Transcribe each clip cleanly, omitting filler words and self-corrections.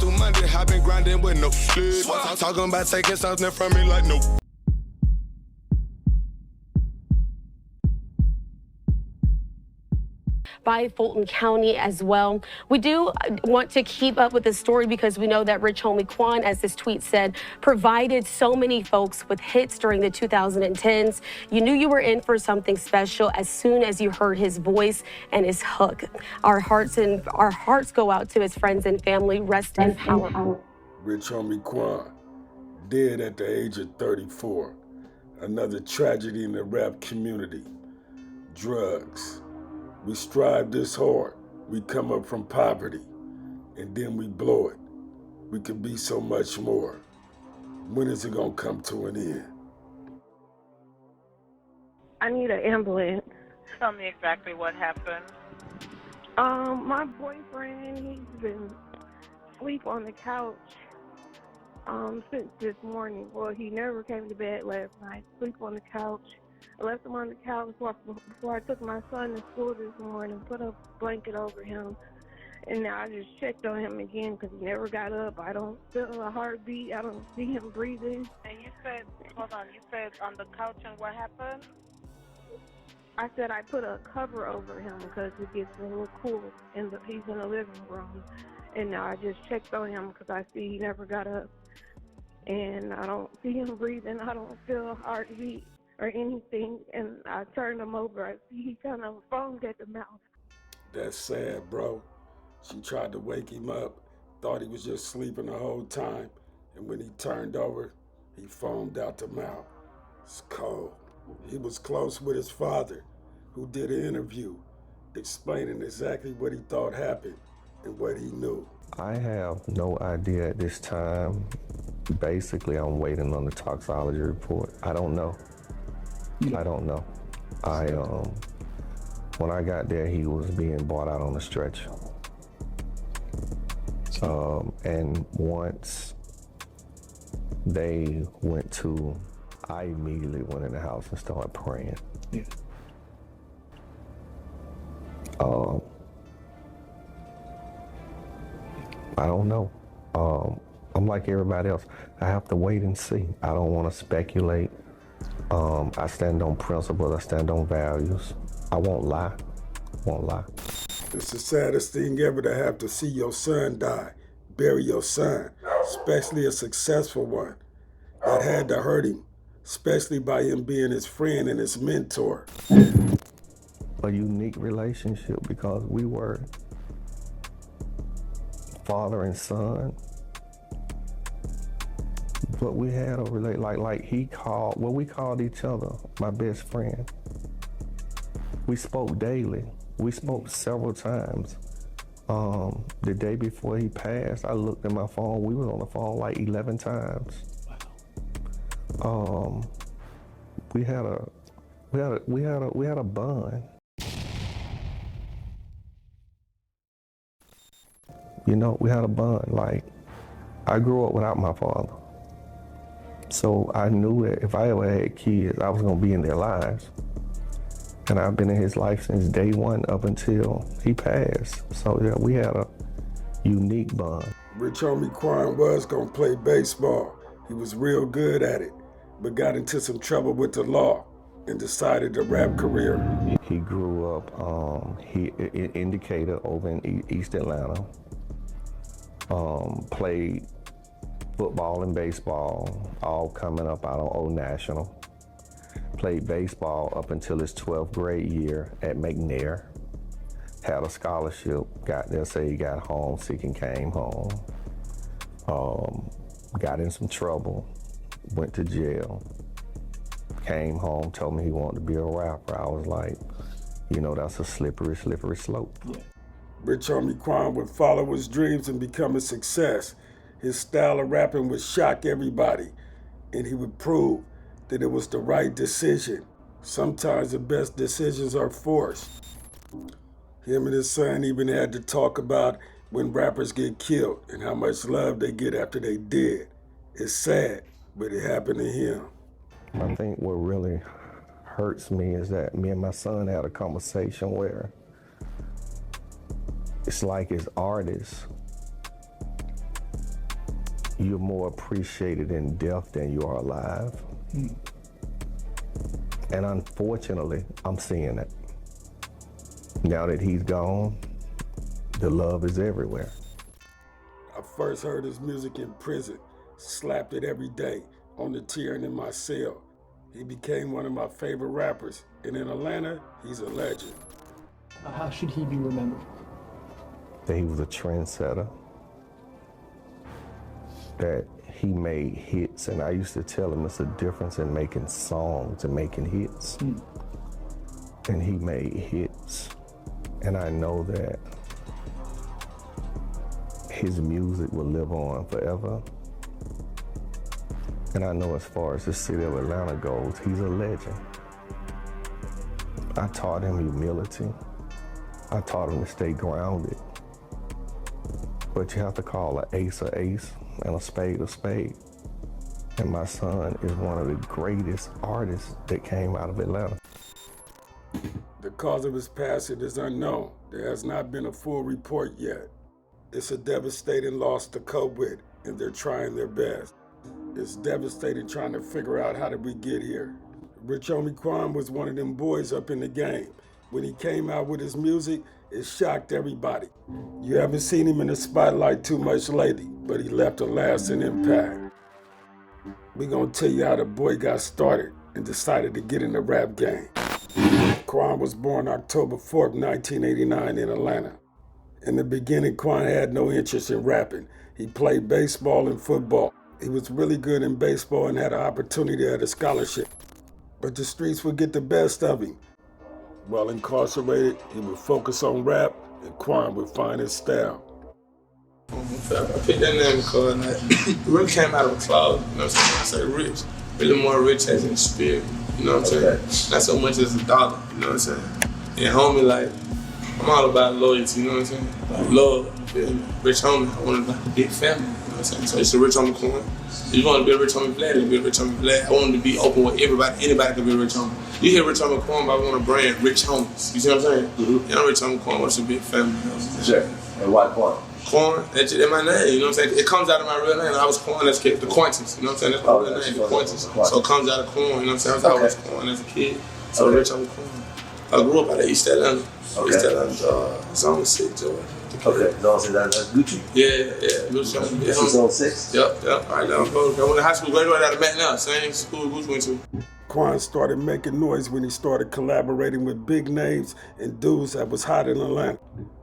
through Monday, I been grinding with no sleep. Talking about taking something from me like no. By Fulton County as well. We do want to keep up with this story because we know that Rich Homey Quan, as this tweet said, provided so many folks with hits during the 2010s. You knew you were in for something special as soon as you heard his voice and his hook. Our hearts go out to his friends and family. Rest in power. Rich Homey Quan, dead at the age of 34. Another tragedy in the rap community. Drugs. We strive this hard, we come up from poverty, and then we blow it. We could be so much more. When is it gonna come to an end? I need an ambulance. Tell me exactly what happened. My boyfriend, he's been asleep on the couch since this morning. Well, he never came to bed last night, sleep on the couch. I left him on the couch before I took my son to school this morning, put a blanket over him, and now I just checked on him again because he never got up. I don't feel a heartbeat. I don't see him breathing. And you said, hold on, you said on the couch, and what happened? I said I put a cover over him because it gets a little cool, and he's in the living room. And now I just checked on him because I see he never got up, and I don't see him breathing. I don't feel a heartbeat or anything, and I turned him over. I see he kind of foamed at the mouth. That's sad, bro. She tried to wake him up, thought he was just sleeping the whole time, and when he turned over, he foamed out the mouth. It's cold. He was close with his father, who did an interview explaining exactly what he thought happened and what he knew. I have no idea at this time. Basically, I'm waiting on the toxicology report. I don't know. I don't know. When I got there, he was being brought out on a stretcher. And once they went to, I immediately went in the house and started praying. Yeah. I don't know. I'm like everybody else. I have to wait and see. I don't want to speculate. I stand on principles, I stand on values. I won't lie, It's the saddest thing ever to have to see your son die, bury your son, especially a successful one. That had to hurt him, especially by him being his friend and his mentor. A unique relationship because we were father and son. But we had a we called each other my best friend. We spoke daily. We spoke several times. The day before he passed, I looked at my phone. We was on the phone like 11 times. We had a bond. You know, we had a bond. Like, I grew up without my father. So I knew that if I ever had kids, I was gonna be in their lives. And I've been in his life since day one up until he passed. So yeah, we had a unique bond. Rich Homey Quan was gonna play baseball. He was real good at it, but got into some trouble with the law and decided a rap career. He grew up, he indicator over in East Atlanta. Played football and baseball, all coming up out of Old National. Played baseball up until his 12th grade year at McNair. Had a scholarship, got there, say he got homesick and came home. Got in some trouble, went to jail. Came home, told me he wanted to be a rapper. I was like, you know, that's a slippery, slippery slope. Yeah. Rich Homey Quan would follow his dreams and become a success. His style of rapping would shock everybody, and he would prove that it was the right decision. Sometimes the best decisions are forced. Him and his son even had to talk about when rappers get killed and how much love they get after they did. It's sad, but it happened to him. I think what really hurts me is that me and my son had a conversation where it's like as artists, you're more appreciated in death than you are alive. And unfortunately, I'm seeing it. Now that he's gone, the love is everywhere. I first heard his music in prison, slapped it every day on the tier and in my cell. He became one of my favorite rappers, and in Atlanta, he's a legend. How should he be remembered? That he was a trendsetter, that he made hits, and I used to tell him it's a difference in making songs and making hits. And he made hits, and I know that his music will live on forever. And I know as far as the city of Atlanta goes, he's a legend. I taught him humility. I taught him to stay grounded. But you have to call an ace and a spade a spade. And my son is one of the greatest artists that came out of Atlanta. The cause of his passing is unknown. There has not been a full report yet. It's a devastating loss to cope with, and they're trying their best. It's devastating trying to figure out how did we get here. Rich Homey Quan was one of them boys up in the game. When he came out with his music, it shocked everybody. You haven't seen him in the spotlight too much lately, but he left a lasting impact. We're gonna tell you how the boy got started and decided to get in the rap game. Quan was born October 4th, 1989 in Atlanta. In the beginning, Quan had no interest in rapping. He played baseball and football. He was really good in baseball and had an opportunity at a scholarship. But the streets would get the best of him. While incarcerated, he would focus on rap, and Quan would find his style. I picked that name because it really came out of a cloud, you know what I'm saying? When I say rich, really more rich as in spirit, you know what I'm saying? Not so much as a dollar, you know what I'm saying? And homie, like, I'm all about loyalty, you know what I'm saying? Like love, you feel me? Rich homie, I want to be a big family, you know what I'm saying? So it's a Rich Homie Quan. If you want to be a Rich Homie Vlad, you be a Rich Homie Vlad. I want to be open with everybody, anybody can be a Rich Homie. You hear Rich Homie Quan, but I want to brand Rich Homies, you see what I'm saying? And I'm Rich Homie Quan, what's a big family, you know what I'm saying? Sure, and why Quan? Quan, that's my name, you know what I'm saying? It comes out of my real name. I was Quan as a kid, the Quintus, you know what I'm saying? That's my real name, the Quintus. So it comes out of Quan, you know what I'm saying? I was always Quan as a kid. So Rich Homie Quan. I grew up out of East Atlanta. East Atlanta, Zone 6, Georgia. Okay, Zone 6, that's Gucci? Yeah. This is Zone 6? Yep. Right now, I went to high school, graduated out of Mac now, same school Gucci went to. Quan started making noise when he started collaborating with big names and dudes that was hot in Atlanta.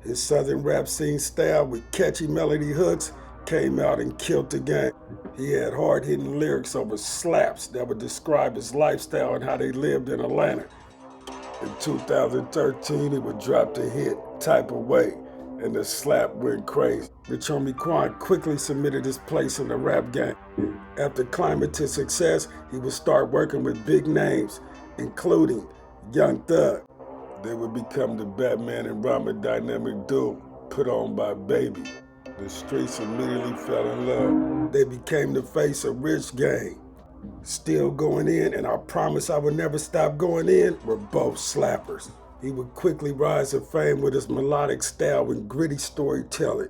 His southern rap scene style with catchy melody hooks came out and killed the game. He had hard-hitting lyrics over slaps that would describe his lifestyle and how they lived in Atlanta. In 2013, he would drop the hit Type of Way, and the slap went crazy. Rich Homie Quan quickly cemented his place in the rap game. After climbing to success, he would start working with big names, including Young Thug. They would become the Batman and Robin dynamic duo put on by Baby. The streets immediately fell in love. They became the face of Rich Gang. Still Going In and I Promise I Would Never Stop Going In were both slappers. He would quickly rise to fame with his melodic style and gritty storytelling.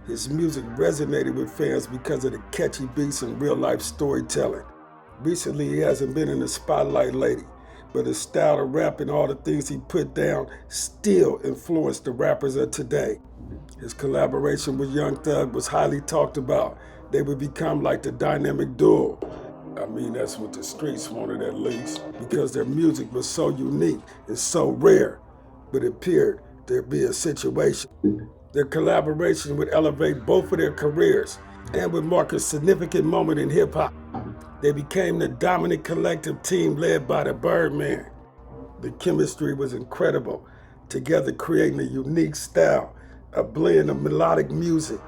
His music resonated with fans because of the catchy beats and real-life storytelling. Recently, he hasn't been in the spotlight lately, but his style of rap and all the things he put down still influenced the rappers of today. His collaboration with Young Thug was highly talked about. They would become like the dynamic duo. I mean, that's what the streets wanted at least, because their music was so unique and so rare, but it appeared there'd be a situation. Their collaboration would elevate both of their careers and would mark a significant moment in hip-hop. They became the dominant collective team led by the Birdman. The chemistry was incredible, together creating a unique style, a blend of melodic music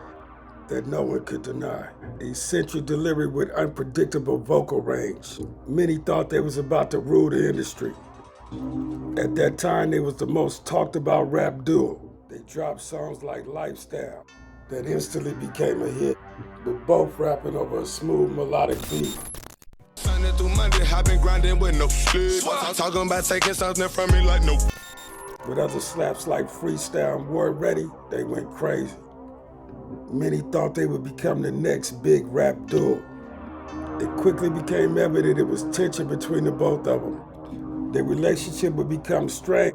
that no one could deny. Eccentric delivery with unpredictable vocal range. Many thought they was about to rule the industry. At that time, they was the most talked about rap duo. They dropped songs like Lifestyle that instantly became a hit, with both rapping over a smooth melodic beat. Sunday through Monday, I've been grinding with no sleep. Talking about taking something from me like no. With other slaps like Freestyle and Word Ready, they went crazy. Many thought they would become the next big rap duo. It quickly became evident it was tension between the both of them. Their relationship would become strained.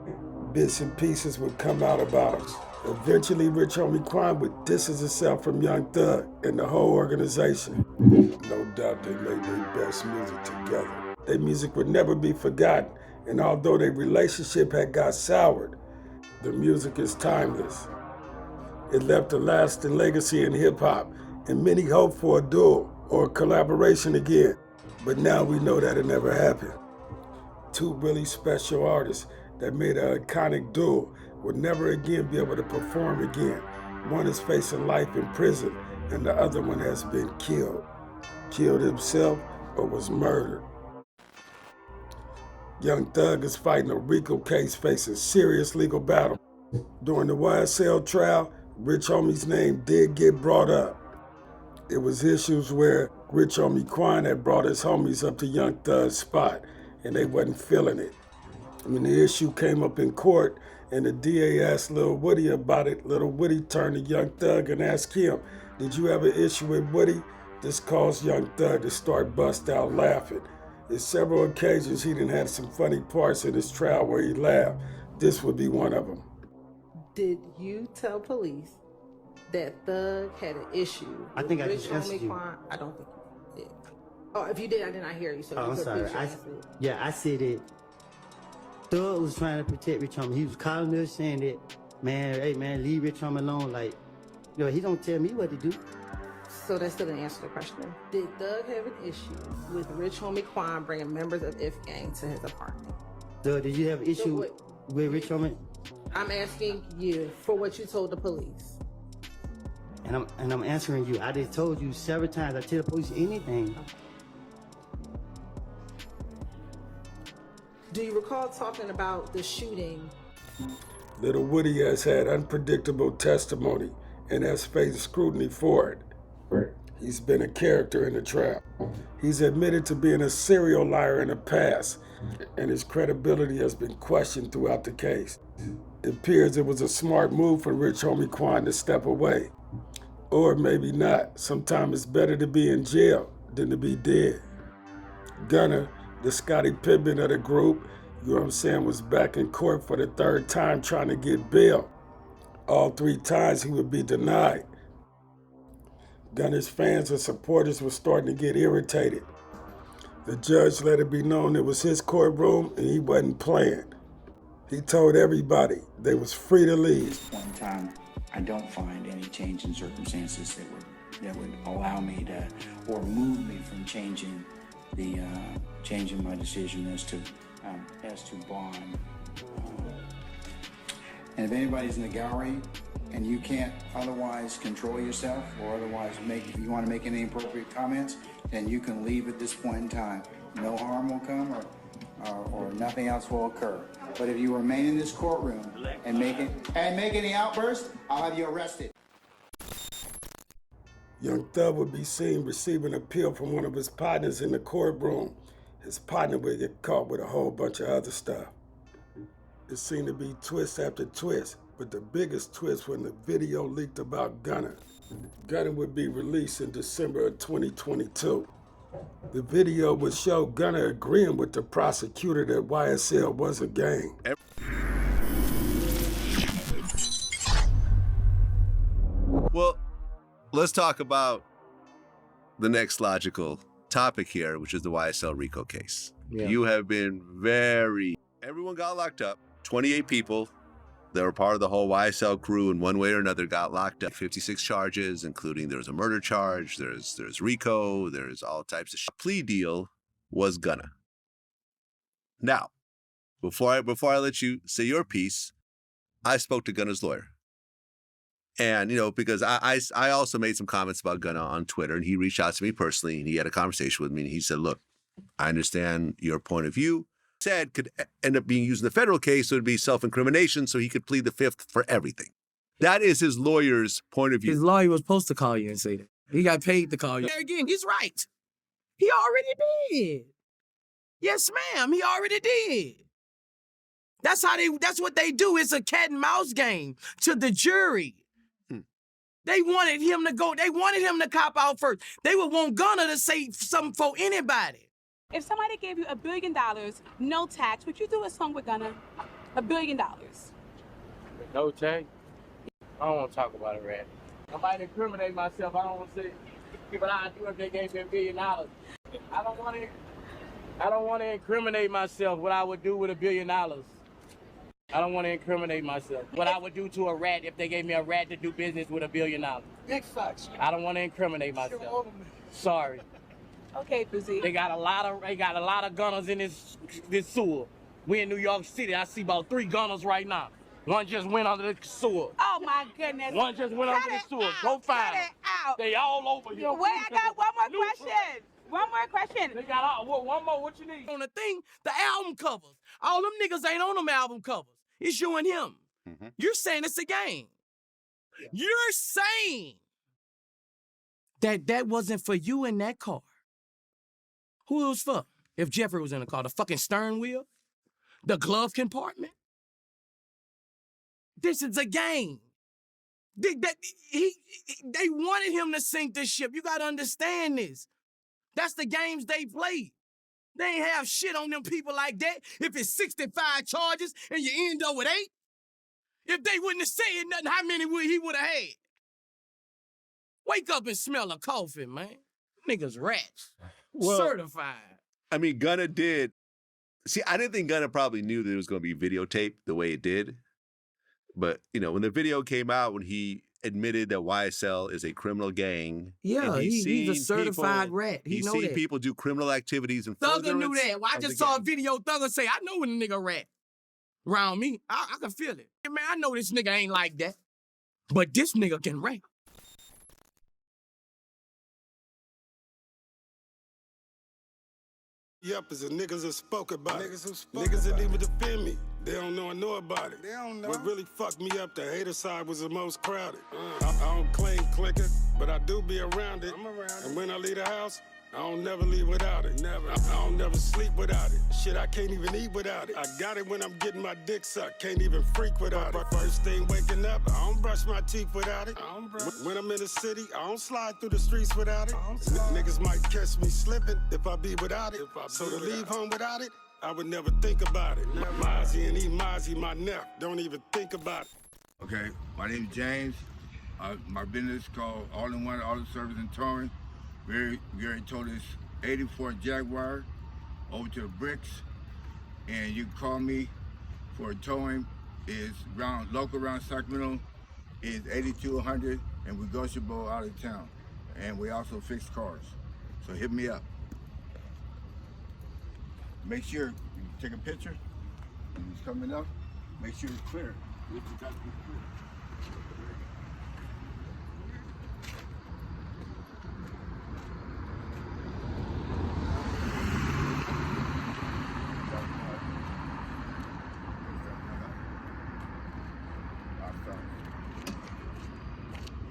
Bits and pieces would come out about them. Eventually, Rich Homie Quan would distance himself from Young Thug and the whole organization. No doubt they made their best music together. Their music would never be forgotten, and although their relationship had got soured, the music is timeless. It left a lasting legacy in hip-hop, and many hope for a duo or a collaboration again. But now we know that it never happened. Two really special artists that made an iconic duo will never again be able to perform again. One is facing life in prison, and the other one has been killed. Killed himself or was murdered. Young Thug is fighting a RICO case facing serious legal battle. During the YSL trial, Rich Homie's name did get brought up. It was issues where Rich Homey Quan had brought his homies up to Young Thug's spot, and they wasn't feeling it. When the issue came up in court and the DA asked Lil Woody about it, Lil Woody turned to Young Thug and asked him, "Did you have an issue with Woody?" This caused Young Thug to start bust out laughing. In several occasions, he done had some funny parts in his trial where he laughed. This would be one of them. Did you tell police that Thug had an issue with I think Rich I just answered Homie you. Quan? I don't think you did. Oh, if you did, I did not hear you. So Oh, you I'm could sorry. please answer it. I said it. Thug was trying to protect Rich Homie. He was calling us saying that, man, hey man, leave Rich Homie alone. Like, he don't tell me what to do. So that still didn't answer the question. Did Thug have an issue with Rich Homie Quan bringing members of If Gang to his apartment? Thug, did you have an issue with Rich Homie? I'm asking you for what you told the police. And I'm answering you. I just told you several times. I tell the police anything. Do you recall talking about the shooting? Lil Woody has had unpredictable testimony and has faced scrutiny for it. He's been a character in the trap. He's admitted to being a serial liar in the past, and his credibility has been questioned throughout the case. It appears it was a smart move for Rich Homie Quan to step away. Or maybe not. Sometimes it's better to be in jail than to be dead. Gunna, the Scottie Pippen of the group, you know what I'm saying, was back in court for the third time trying to get bail. All three times he would be denied. Gunna's fans and supporters were starting to get irritated. The judge let it be known it was his courtroom and he wasn't playing. He told everybody they was free to leave. At this point in time, I don't find any change in circumstances that would allow me to, or move me from changing my decision as to bond. And if anybody's in the gallery and you can't otherwise control yourself or otherwise if you want to make any appropriate comments, then you can leave at this point in time. No harm will come or nothing else will occur. But if you remain in this courtroom and make any outbursts, I'll have you arrested. Young Thug would be seen receiving an appeal from one of his partners in the courtroom. His partner would get caught with a whole bunch of other stuff. It seemed to be twist after twist, but the biggest twist when the video leaked about Gunna. Gunna would be released in December of 2022. The video would show Gunna agreeing with the prosecutor that YSL was a gang. Well, let's talk about the next logical topic here, which is the YSL RICO case. Yeah. You have been everyone got locked up. 28 people that were part of the whole YSL crew in one way or another got locked up. 56 charges, including there's a murder charge, there's RICO, there's all types of shit. Plea deal was Gunna. Now, before I let you say your piece, I spoke to Gunna's lawyer. And, because I also made some comments about Gunna on Twitter, and he reached out to me personally, and he had a conversation with me, and he said, look, I understand your point of view. Said could end up being used in the federal case, so it'd be self-incrimination, so he could plead the fifth for everything. That is his lawyer's point of view. His lawyer was supposed to call you and say that. He got paid to call you. There again, he's right. He already did. Yes, ma'am, he already did. That's what they do. It's a cat and mouse game to the jury. They wanted him to go. They wanted him to cop out first. They would want Gunna to say something for anybody. If somebody gave you $1 billion, no tax, would you do a song with Gunna? $1 billion. No tax? I don't want to talk about it, Rat. I might incriminate myself. I don't want to say what I'd do if they gave me $1 billion. I don't want to incriminate myself what I would do with $1 billion. I don't want to incriminate myself. What I would do to a rat if they gave me a rat to do business with $1 billion. Big facts. I don't want to incriminate myself. Sorry. Okay, Bootsy. They got a lot of gunners in this sewer. We in New York City. I see about 3 gunners right now. One just went under the sewer. Oh my goodness. One just went under the sewer. Go find them. They all over here. Wait, I got one more question. One more question. They got all, one more. What you need? On the thing, the album covers. All them niggas ain't on them album covers. It's you and him. You're saying it's a game. You're saying that wasn't for you in that car. Who it was for? If Jeffrey was in the car, the fucking steering wheel? The glove compartment? This is a game. They wanted him to sink this ship. You gotta understand this. That's the games they play. They ain't have shit on them people like that. If it's 65 charges and you end up with 8, if they wouldn't have said nothing, how many he would have had? Wake up and smell a coffin, man. Niggas rats. Well, certified. I mean, Gunna did. See, I didn't think Gunna probably knew that it was going to be videotaped the way it did. But, you know, when the video came out, when he admitted that YSL is a criminal gang. Yeah, and he's a certified rat. He he's know seen that. people do criminal activities and Thugger knew that. Well, I just saw a video Thugger say, I know when a nigga rat around me. I can feel it. Man, I know this nigga ain't like that. But this nigga can rap. Yep, is the niggas that spoke about it. Niggas that even defend me. They don't know about it. They don't know. What really fucked me up, the hater side was the most crowded. I don't claim clicker, but I do be around it. I'm around it. And when I leave the house, I don't never leave without it. Never. I don't never sleep without it. Shit, I can't even eat without it. I got it when I'm getting my dick sucked. Can't even freak without it. First thing waking up, I don't brush my teeth without it. When I'm in the city, I don't slide through the streets without it. Niggas might catch me slipping if I be without it. So to leave home without it, I would never think about it. Mozzie and Mozzie, my neck, don't even think about it. Okay, my name is James. My business is called All-in-One Auto Service and Towing. We already told this 84 Jaguar over to the bricks, and you can call me for towing. Is local around Sacramento is 8200 and negotiable out of town, and we also fix cars. So hit me up. Make sure you take a picture when it's coming up. Make sure it's clear. It's got to be clear.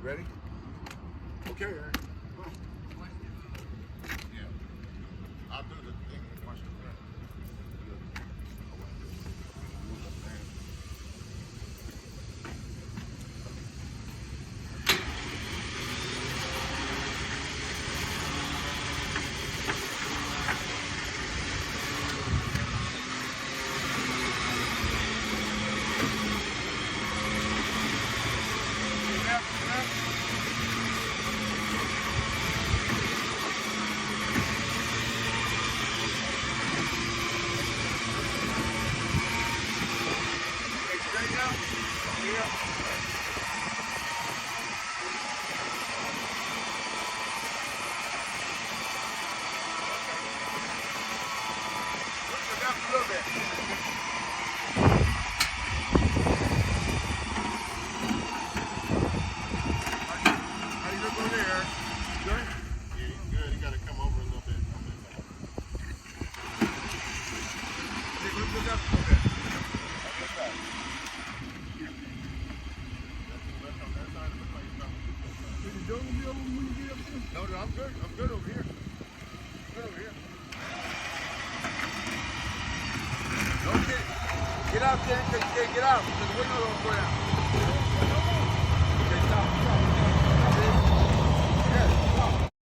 Ready? Okay, Eric. Yeah. I'll do the thing once you're done. No, I'm good. I'm good over here. Good over here. Okay. Get out there. Get out. The window don't go down.